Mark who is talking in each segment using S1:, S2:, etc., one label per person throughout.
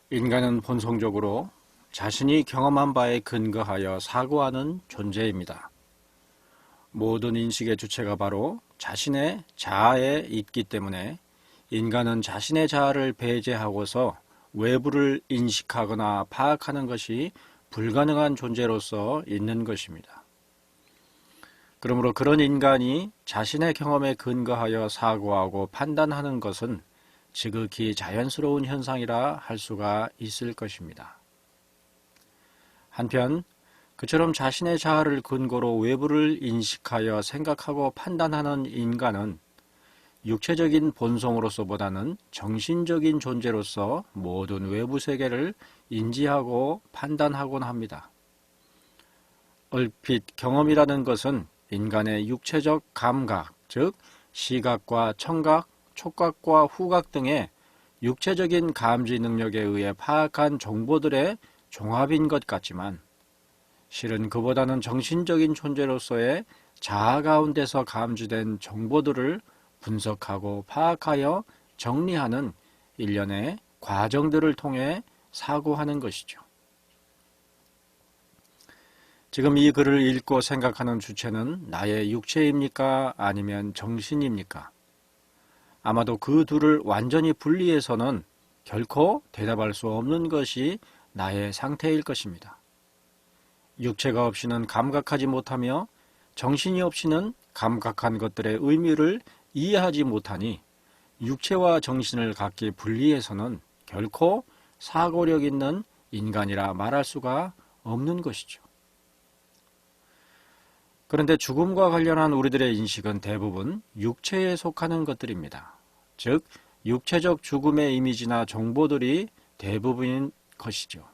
S1: 인간은 본성적으로 자신이 경험한 바에 근거하여 사고하는 존재입니다. 모든 인식의 주체가 바로 자신의 자아에 있기 때문에 인간은 자신의 자아를 배제하고서 외부를 인식하거나 파악하는 것이 불가능한 존재로서 있는 것입니다. 그러므로 그런 인간이 자신의 경험에 근거하여 사고하고 판단하는 것은 지극히 자연스러운 현상이라 할 수가 있을 것입니다. 한편 그처럼 자신의 자아를 근거로 외부를 인식하여 생각하고 판단하는 인간은 육체적인 본성으로서보다는 정신적인 존재로서 모든 외부 세계를 인지하고 판단하곤 합니다. 얼핏 경험이라는 것은 인간의 육체적 감각, 즉 시각과 청각, 촉각과 후각 등의 육체적인 감지 능력에 의해 파악한 정보들의 종합인 것 같지만 실은 그보다는 정신적인 존재로서의 자아 가운데서 감지된 정보들을 분석하고 파악하여 정리하는 일련의 과정들을 통해 사고하는 것이죠. 지금 이 글을 읽고 생각하는 주체는 나의 육체입니까? 아니면 정신입니까? 아마도 그 둘을 완전히 분리해서는 결코 대답할 수 없는 것이 나의 상태일 것입니다. 육체가 없이는 감각하지 못하며 정신이 없이는 감각한 것들의 의미를 이해하지 못하니 육체와 정신을 각기 분리해서는 결코 사고력 있는 인간이라 말할 수가 없는 것이죠. 그런데 죽음과 관련한 우리들의 인식은 대부분 육체에 속하는 것들입니다. 즉, 육체적 죽음의 이미지나 정보들이 대부분인 것이죠.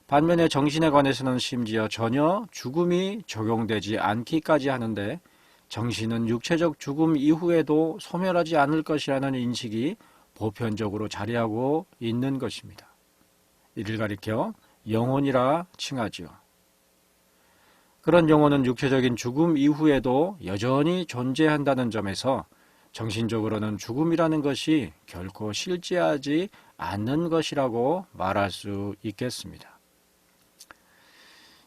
S1: 반면에 정신에 관해서는 심지어 전혀 죽음이 적용되지 않기까지 하는데 정신은 육체적 죽음 이후에도 소멸하지 않을 것이라는 인식이 보편적으로 자리하고 있는 것입니다. 이를 가리켜 영혼이라 칭하지요. 그런 영혼은 육체적인 죽음 이후에도 여전히 존재한다는 점에서 정신적으로는 죽음이라는 것이 결코 실제하지 않는 것이라고 말할 수 있겠습니다.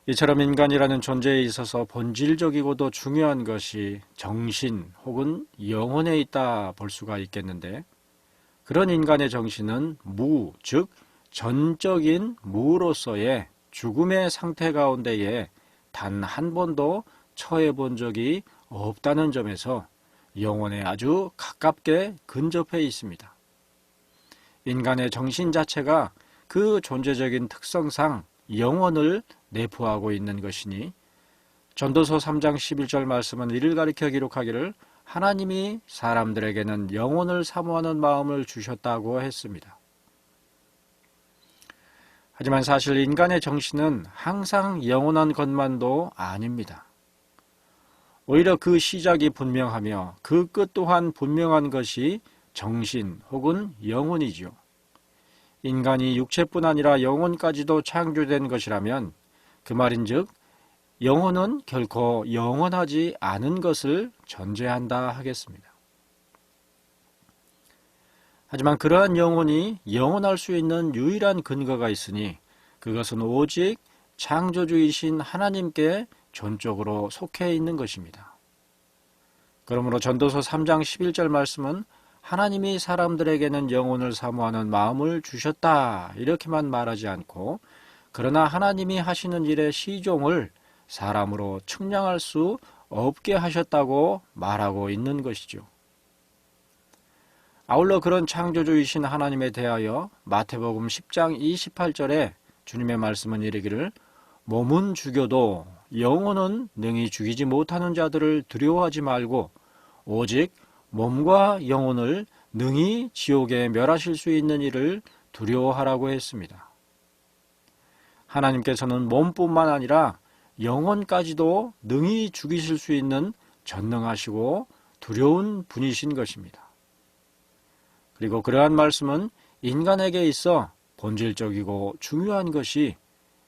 S1: 이처럼 인간이라는 존재에 있어서 본질적이고도 중요한 것이 정신 혹은 영혼에 있다 볼 수가 있겠는데 그런 인간의 정신은 무, 즉 전적인 무로서의 죽음의 상태 가운데에 단 한 번도 처해 본 적이 없다는 점에서 영혼에 아주 가깝게 근접해 있습니다. 인간의 정신 자체가 그 존재적인 특성상 영혼을 내포하고 있는 것이니 전도서 3장 11절 말씀은 이를 가리켜 기록하기를 하나님이 사람들에게는 영혼을 사모하는 마음을 주셨다고 했습니다. 하지만 사실 인간의 정신은 항상 영원한 것만도 아닙니다. 오히려 그 시작이 분명하며 그 끝 또한 분명한 것이 정신 혹은 영혼이지요. 인간이 육체뿐 아니라 영혼까지도 창조된 것이라면 그 말인즉 영혼은 결코 영원하지 않은 것을 전제한다 하겠습니다. 하지만 그러한 영혼이 영원할 수 있는 유일한 근거가 있으니 그것은 오직 창조주이신 하나님께 전적으로 속해 있는 것입니다. 그러므로 전도서 3장 11절 말씀은 하나님이 사람들에게는 영혼을 사모하는 마음을 주셨다 이렇게만 말하지 않고 그러나 하나님이 하시는 일의 시종을 사람으로 측량할 수 없게 하셨다고 말하고 있는 것이죠. 아울러 그런 창조주이신 하나님에 대하여 마태복음 10장 28절에 주님의 말씀은 이르기를 몸은 죽여도 영혼은 능히 죽이지 못하는 자들을 두려워하지 말고 오직 몸과 영혼을 능히 지옥에 멸하실 수 있는 이를 두려워하라고 했습니다. 하나님께서는 몸뿐만 아니라 영혼까지도 능히 죽이실 수 있는 전능하시고 두려운 분이신 것입니다. 그리고 그러한 말씀은 인간에게 있어 본질적이고 중요한 것이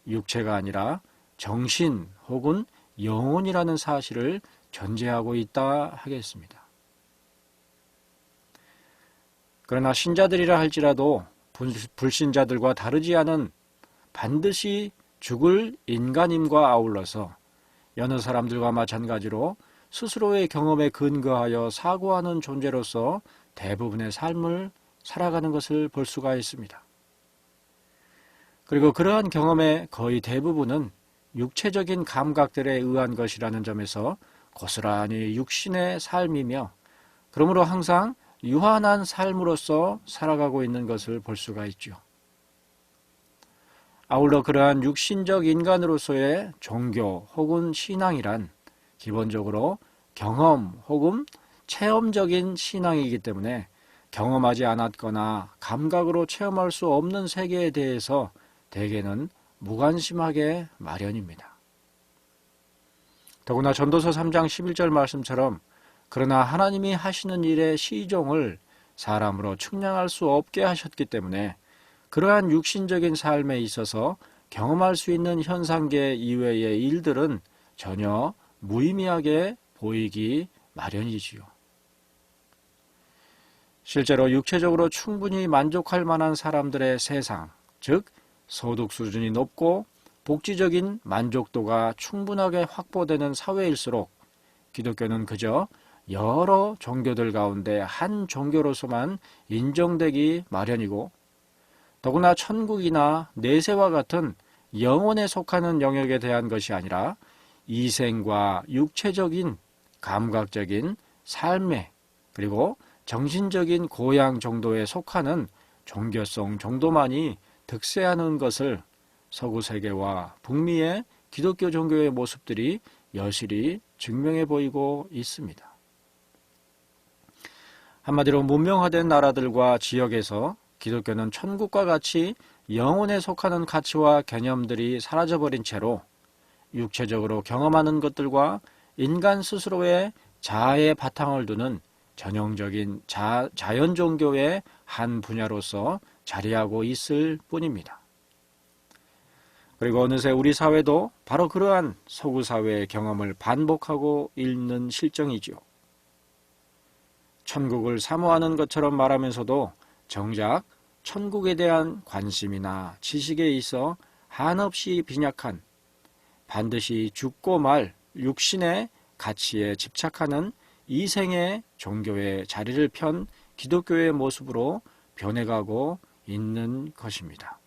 S1: 육체가 아니라 정신 혹은 영혼이라는 사실을 전제하고 있다 하겠습니다. 그러나 신자들이라 할지라도 불신자들과 다르지 않은 반드시 죽을 인간임과 아울러서 여느 사람들과 마찬가지로 스스로의 경험에 근거하여 사고하는 존재로서 대부분의 삶을 살아가는 것을 볼 수가 있습니다. 그리고 그러한 경험의 거의 대부분은 육체적인 감각들에 의한 것이라는 점에서 고스란히 육신의 삶이며 그러므로 항상 유한한 삶으로서 살아가고 있는 것을 볼 수가 있죠. 아울러 그러한 육신적 인간으로서의 종교 혹은 신앙이란 기본적으로 경험 혹은 체험적인 신앙이기 때문에 경험하지 않았거나 감각으로 체험할 수 없는 세계에 대해서 대개는 무관심하게 마련입니다. 더구나 전도서 3장 11절 말씀처럼 그러나 하나님이 하시는 일의 시종을 사람으로 측량할 수 없게 하셨기 때문에 그러한 육신적인 삶에 있어서 경험할 수 있는 현상계 이외의 일들은 전혀 무의미하게 보이기 마련이지요. 실제로 육체적으로 충분히 만족할 만한 사람들의 세상, 즉 소득 수준이 높고 복지적인 만족도가 충분하게 확보되는 사회일수록 기독교는 그저 여러 종교들 가운데 한 종교로서만 인정되기 마련이고 더구나 천국이나 내세와 같은 영혼에 속하는 영역에 대한 것이 아니라 이생과 육체적인 감각적인 삶에 그리고 정신적인 고양 정도에 속하는 종교성 정도만이 득세하는 것을 서구 세계와 북미의 기독교 종교의 모습들이 여실히 증명해 보이고 있습니다. 한마디로 문명화된 나라들과 지역에서 기독교는 천국과 같이 영혼에 속하는 가치와 개념들이 사라져버린 채로 육체적으로 경험하는 것들과 인간 스스로의 자아의 바탕을 두는 전형적인 자연 종교의 한 분야로서 자리하고 있을 뿐입니다. 그리고 어느새 우리 사회도 바로 그러한 서구 사회의 경험을 반복하고 있는 실정이지요. 천국을 사모하는 것처럼 말하면서도 정작 천국에 대한 관심이나 지식에 있어 한없이 빈약한 반드시 죽고 말 육신의 가치에 집착하는 이생의 종교의 자리를 편 기독교의 모습으로 변해가고 있는 것입니다.